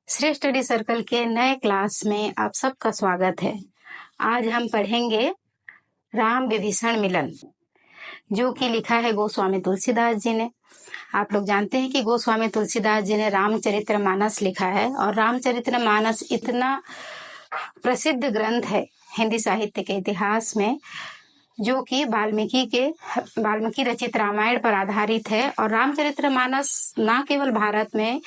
श्रेष्ठ study circle के नए क्लास में आप सबका स्वागत है। आज हम पढ़ेंगे राम विभीषण मिलन, जो कि लिखा है गोस्वामी तुलसीदास जी ने। आप लोग जानते हैं कि गोस्वामी तुलसीदास जी ने रामचरितमानस लिखा है, और रामचरितमानस इतना प्रसिद्ध ग्रंथ है हिंदी साहित्य के इतिहास में, जो कि वाल्मीकि रचित रामायण पर आधारित है। और रामचरितमानस न केवल भारत में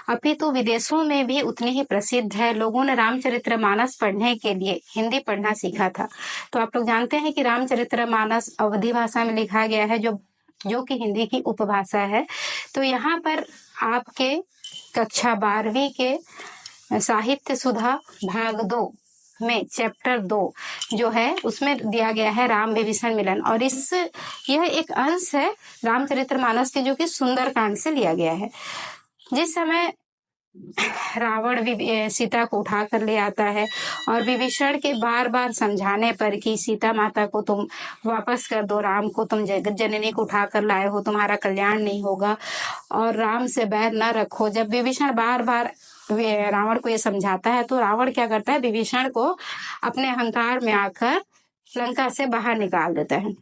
अपितु विदेशों में भी उतनी ही प्रसिद्ध है। लोगों ने रामचरितमानस पढ़ने के लिए हिंदी पढ़ना सीखा था। तो आप लोग जानते हैं कि रामचरितमानस अवधी भाषा में लिखा गया है, जो कि हिंदी की उपभाषा है। तो यहाँ पर आपके कक्षा 12वीं के साहित्य सुधा भाग 2 में चैप्टर 2 जो है उसमें दिया गया है राम विभीषण मिलन, और यह एक अंश है रामचरितमानस के, जो कि सुंदरकांड से लिया गया है। जिस समय रावण सीता को उठा कर ले आता है, और विभीषण के बार बार समझाने पर कि सीता माता को तुम वापस कर दो, राम को तुम जगत जननी को उठा कर लाए हो, तुम्हारा कल्याण नहीं होगा, और राम से बैर न रखो। जब विभीषण बार बार रावण को ये समझाता है, तो रावण क्या करता है, विभीषण को अपने अहंकार में आकर लंका से बाहर निकाल देता है।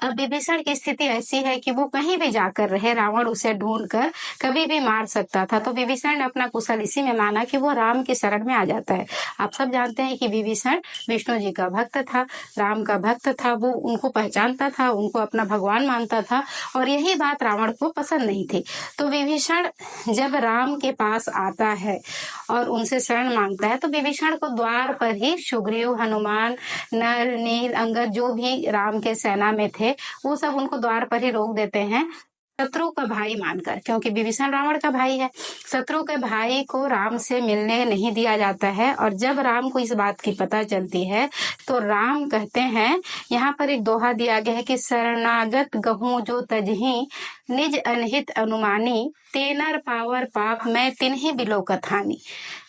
अब विभीषण की स्थिति ऐसी है कि वो कहीं भी जाकर रहे, रावण उसे ढूंढकर कभी भी मार सकता था। तो विभीषण ने अपना कुशल इसी में माना कि वो राम की शरण में आ जाता है। आप सब जानते हैं कि विभीषण विष्णु जी का भक्त था, राम का भक्त था। वो उनको पहचानता था, उनको अपना भगवान मानता था, और यही बात रावण को पसंद नहीं थी। तो विभीषण जब राम के पास आता है और उनसे शरण मांगता है, तो विभीषण को द्वार पर ही सुग्रीव, हनुमान, नल, नील, अंगद जो भी राम के सेना में थे, वो सब उनको द्वार पर ही रोक देते हैं, शत्रु का भाई मानकर, क्योंकि विभीषण रावण का भाई है। शत्रु के भाई को राम से मिलने नहीं दिया जाता है। और जब राम को इस बात की पता चलती है, तो राम कहते हैं, यहाँ पर एक दोहा दिया गया है कि शरणागत गहूं जो तजही, निज अनहित अनुमानी, तेनर पावर पाप मैं तिन्ही बिलो कथानी।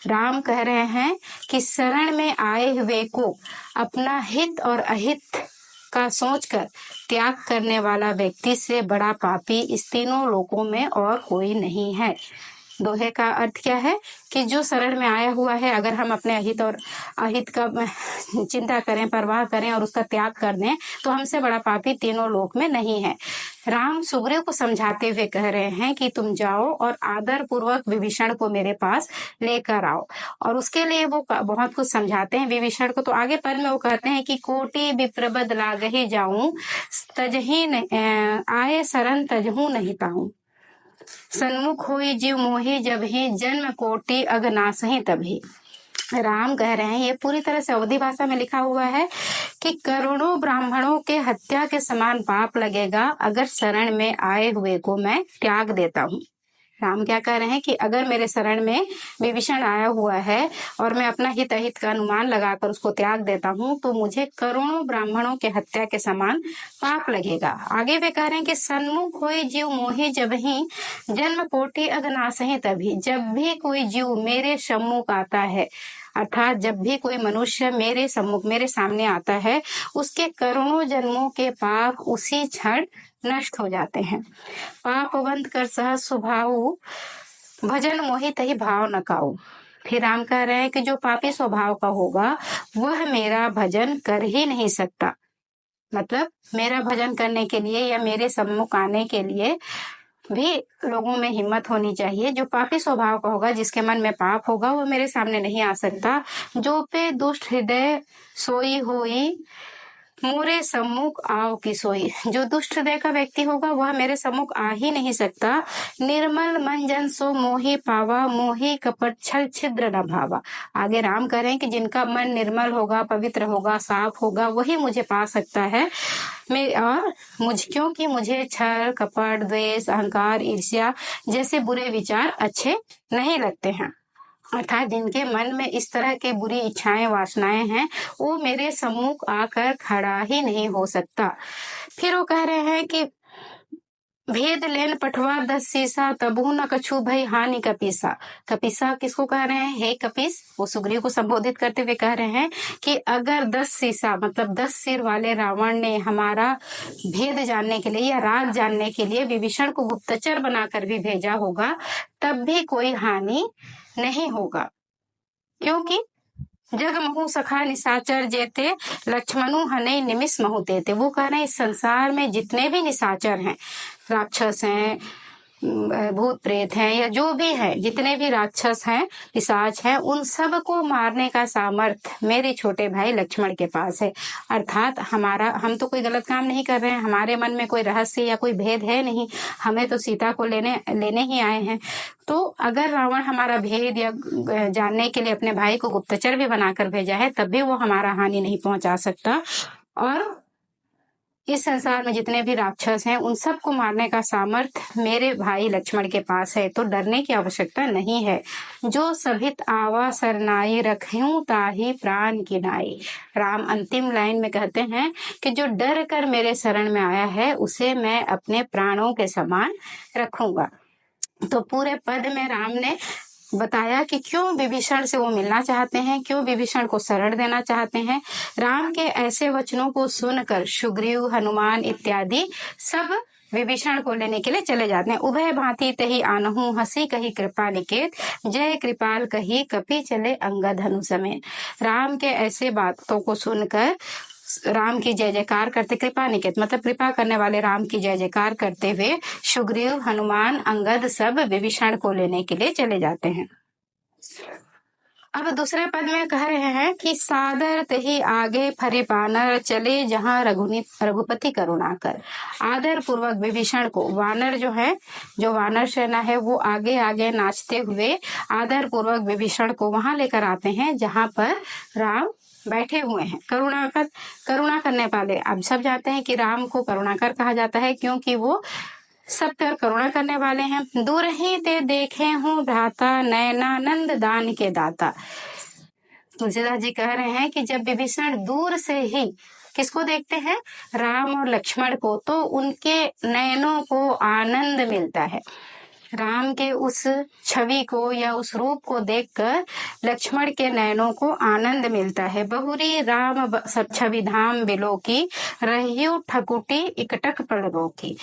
राम कह रहे हैं कि शरण में आए हुए को अपना हित और अहित का सोचकर त्याग करने वाला व्यक्ति से बड़ा पापी इस तीनों लोकों में और कोई नहीं है। दोहे का अर्थ क्या है कि जो शरण में आया हुआ है, अगर हम अपने अहित और अहित का चिंता करें, परवाह करें और उसका त्याग कर दें, तो हमसे बड़ा पापी तीनों लोक में नहीं है। राम सुग्रीव को समझाते हुए कह रहे हैं कि तुम जाओ और आदर पूर्वक विभीषण को मेरे पास लेकर आओ, और उसके लिए वो बहुत कुछ समझाते हैं विभीषण को। तो आगे पद में वो कहते हैं कि कोटि विप्रबद लागहि जाऊं, तजही आए शरण तजहू नहीं पाऊं, सन्मुख होई जीव मोहि जबहि, जन्म कोटि अगनासहि तभी। राम कह रहे हैं, ये पूरी तरह से अवधी भाषा में लिखा हुआ है कि करोड़ों ब्राह्मणों के हत्या के समान पाप लगेगा अगर शरण में आए हुए को मैं त्याग देता हूँ। राम क्या कह रहे हैं कि अगर मेरे शरण में विभीषण आया हुआ है और मैं अपना हित अहित का अनुमान लगाकर उसको त्याग देता हूँ, तो मुझे करोड़ों ब्राह्मणों के हत्या के समान पाप लगेगा। आगे वे कह रहे हैं कि सन्मुख होए जीव मोहि जबहि, जन्म कोटि अगनासहि तभी। जब भी कोई जीव मेरे सम्मुख आता है, अर्थात जब भी कोई मनुष्य मेरे सम्मुख, मेरे सामने आता है, उसके करोड़ों जन्मों के पाप उसी क्षण नष्ट हो जाते हैं। पापवंत कर सहज स्वभाव, भजन मोहि तहि भाव न काऊ। फिर राम कह रहे हैं कि जो पापी स्वभाव का होगा, वह मेरा भजन कर ही नहीं सकता। मतलब मेरा भजन करने के लिए या मेरे सम्मुख आने के लिए भी लोगों में हिम्मत होनी चाहिए। जो पापी स्वभाव का होगा, जिसके मन में पाप होगा, वो मेरे सामने नहीं आ सकता। जो पे दुष्ट हृदय सोई होई, मोरे सम्मुख आओ की सोई। जो दुष्ट हृदय का व्यक्ति होगा, वह मेरे सम्मुख आ ही नहीं सकता। निर्मल मन जन सो मोहि पावा, मोहि कपट छल छिद्र न भावा। आगे राम कह रहे हैं कि जिनका मन निर्मल होगा, पवित्र होगा, साफ होगा, वही मुझे पा सकता है। क्योंकि मुझे छल, कपट, द्वेष, अहंकार, ईर्ष्या जैसे बुरे विचार अच्छे नहीं लगते हैं। अर्थात जिनके मन में इस तरह के बुरी इच्छाएं, वासनाएं हैं, वो मेरे सम्मुख आकर खड़ा ही नहीं हो सकता। फिर वो कह रहे हैं कि भेद लेन पठवा 10 सीसा, तबहु न कछु भई हानि कपीसा। कपीसा किसको कह रहे हैं? हे कपीस, वो सुग्रीव को संबोधित करते हुए कह रहे हैं कि अगर 10 सीसा मतलब 10 सिर वाले रावण ने हमारा भेद जानने के लिए या राज जानने के लिए विभीषण को गुप्तचर बनाकर भी भेजा होगा, तब भी कोई हानि नहीं होगा, क्योंकि जग महु सखा निशाचर जेते, लक्ष्मणु हने निमिष महु तेते। वो कह रहे हैं इस संसार में जितने भी निशाचर हैं, राक्षस हैं, भूत प्रेत हैं, या जो भी है, जितने भी राक्षस हैं, पिशाच हैं, उन सब को मारने का सामर्थ्य मेरे छोटे भाई लक्ष्मण के पास है। अर्थात हम तो कोई गलत काम नहीं कर रहे हैं, हमारे मन में कोई रहस्य या कोई भेद है नहीं, हमें तो सीता को लेने ही आए हैं। तो अगर रावण हमारा भेद या जानने के लिए अपने भाई को गुप्तचर भी बनाकर भेजा है, तब भी वो हमारा हानि नहीं पहुंचा सकता। और इस संसार में जितने भी राक्षस हैं, उन सबको मारने का सामर्थ्य मेरे भाई लक्ष्मण के पास है, तो डरने की आवश्यकता नहीं है। जो सभित आवा सरनाई, रखूं ताही प्राण की नाई। राम अंतिम लाइन में कहते हैं कि जो डर कर मेरे शरण में आया है, उसे मैं अपने प्राणों के समान रखूंगा। तो पूरे पद में राम ने बताया कि क्यों विभीषण से वो मिलना चाहते हैं, क्यों विभीषण को शरण देना चाहते हैं। राम के ऐसे वचनों को सुनकर सुग्रीव, हनुमान इत्यादि सब विभीषण को लेने के लिए चले जाते हैं। उभय भांति तही आनहु, हंसी कही कृपा निकेत, जय कृपाल कही कपि चले अंगद हनु समेत। राम के ऐसे बातों को सुनकर राम की जय जयकार करते, कृपा निकेत मतलब कृपा करने वाले राम की जय जयकार करते हुए सुग्रीव, हनुमान, अंगद सब विभीषण को लेने के लिए चले जाते हैं। अब दूसरे पद में कह रहे हैं कि सादर तही आगे फरे बानर, चले जहां रघुपति करुणाकर। आदर पूर्वक विभीषण को, वानर जो वानर सेना है, वो आगे आगे नाचते हुए आदर पूर्वक विभीषण को वहां लेकर आते हैं जहां पर राम बैठे हुए हैं। करुणा करने वाले, आप सब जानते हैं कि राम को करुणाकर कहा जाता है, क्योंकि वो सब पर करुणा करने वाले हैं। दूर ही ते देखे हूँ भ्राता, नयनानंद दान के दाता। तुलसीदास जी कह रहे हैं कि जब विभीषण दूर से ही किसको देखते हैं? राम और लक्ष्मण को, तो उनके नयनों को आनंद मिलता है। राम के उस छवि को या उस रूप को देखकर लक्ष्मण के नयनों को आनंद मिलता है। बहुरी राम सब छवि धाम बिलो की, रहियो ठकुटी इकटक पड़ रोकी।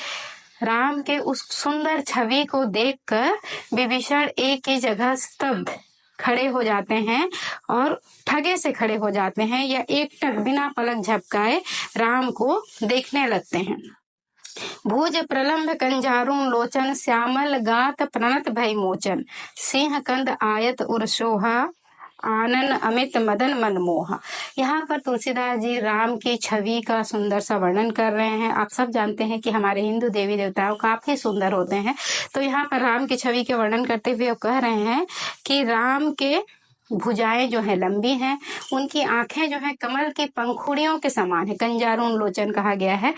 राम के उस सुंदर छवि को देखकर विभीषण एक ही जगह स्तब्ध खड़े हो जाते हैं और ठगे से खड़े हो जाते हैं, या एक टक बिना पलक झपकाए राम को देखने लगते हैं। भुज प्रलंब कंजारुण लोचन, श्यामल गात प्रणत भय मोचन, सिंह कंद आयत उर्सोहा, आनन अमित मदन मनमोहा। यहाँ पर तुलसीदास जी राम की छवि का सुंदर सा वर्णन कर रहे हैं। आप सब जानते हैं कि हमारे हिंदू देवी देवताओं काफी सुंदर होते हैं, तो यहाँ पर राम की छवि के वर्णन करते हुए वो कह रहे हैं कि राम के भुजाएं जो है लंबी हैं, उनकी आंखें जो है कमल की पंखुड़ियों के समान है। कंजारुण लोचन कहा गया है,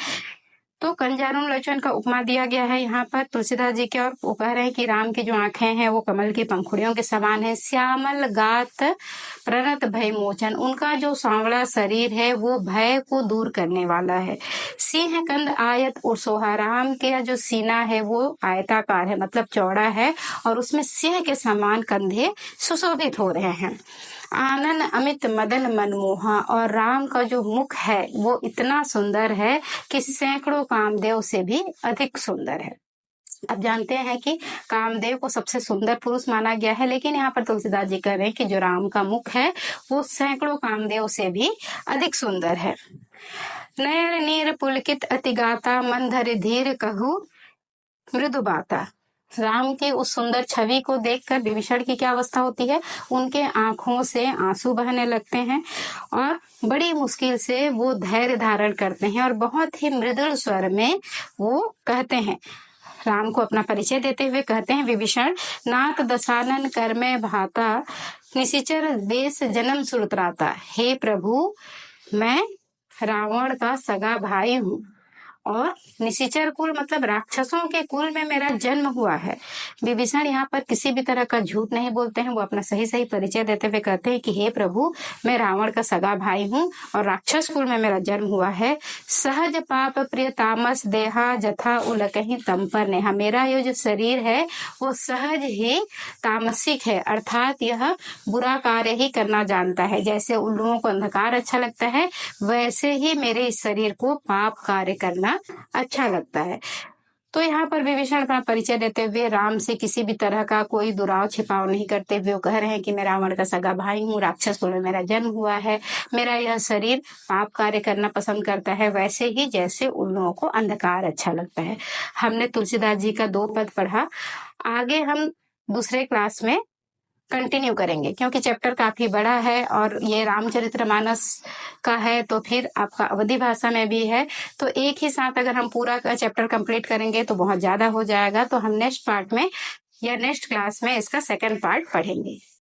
तो कंजारुण लोचन का उपमा दिया गया है यहाँ पर तुलसीदास जी के, और वो कह रहे हैं कि राम की जो आंखें हैं वो कमल की पंखुड़ियों के समान है। श्यामल गात प्रणत भय मोचन, उनका जो सांवला शरीर है वो भय को दूर करने वाला है। सिंह कंद आयत उर्सोहा, राम के जो सीना है वो आयताकार है, मतलब चौड़ा है, और उसमें सिंह के समान कंधे सुशोभित हो रहे हैं। आनन अमित मदन मनमोहा, और राम का जो मुख है वो इतना सुंदर है कि सैकड़ों कामदेव से भी अधिक सुंदर है। अब जानते हैं कि कामदेव को सबसे सुंदर पुरुष माना गया है, लेकिन यहाँ पर तुलसीदास जी कह रहे हैं कि जो राम का मुख है वो सैकड़ों कामदेव से भी अधिक सुंदर है। नयन नीर पुलकित अति गाता, मन धरे धीर कहू मृदु बाता। राम की उस सुंदर छवि को देखकर विभीषण की क्या अवस्था होती है? उनके आंखों से आंसू बहने लगते हैं और बड़ी मुश्किल से वो धैर्य धारण करते हैं और बहुत ही मृदुल स्वर में वो कहते हैं, राम को अपना परिचय देते हुए कहते हैं, विभीषण नाथ दशानन कर में भाता, निशिचर देश जन्म सुरत्राता। हे प्रभु, मैं रावण का सगा भाई हूँ और निशिचर कुल मतलब राक्षसों के कुल में मेरा जन्म हुआ है। विभीषण यहाँ पर किसी भी तरह का झूठ नहीं बोलते हैं, वो अपना सही सही परिचय देते हुए कहते हैं कि हे प्रभु, मैं रावण का सगा भाई हूँ और राक्षस कुल में मेरा जन्म हुआ है। सहज पाप प्रिय तामस देहा जथा उलकहीं तम पर नेहा। मेरा ये जो शरीर है वो सहज ही तामसिक है, अर्थात यह बुरा कार्य ही करना जानता है। जैसे उन लोगों को अंधकार अच्छा लगता है, वैसे ही मेरे इस शरीर को पाप कार्य करना अच्छा लगता है। तो यहाँ पर विभीषण अपना परिचय देते हुए राम से किसी भी तरह का कोई दुराव छिपाव नहीं करते हुए वो कह रहे हैं कि मैं रावण का सगा भाई हूँ, राक्षस कुल में मेरा जन्म हुआ है, मेरा यह शरीर पाप कार्य करना पसंद करता है, वैसे ही जैसे उन लोगों को अंधकार अच्छा लगता है। हमने तुलसीदास जी का 2 पद पढ़ा। आगे हम दूसरे क्लास में कंटिन्यू करेंगे, क्योंकि चैप्टर काफी बड़ा है और ये रामचरितमानस का है, तो फिर आपका अवधी भाषा में भी है। तो एक ही साथ अगर हम पूरा चैप्टर कंप्लीट करेंगे तो बहुत ज्यादा हो जाएगा। तो हम नेक्स्ट पार्ट में या नेक्स्ट क्लास में इसका सेकंड पार्ट पढ़ेंगे।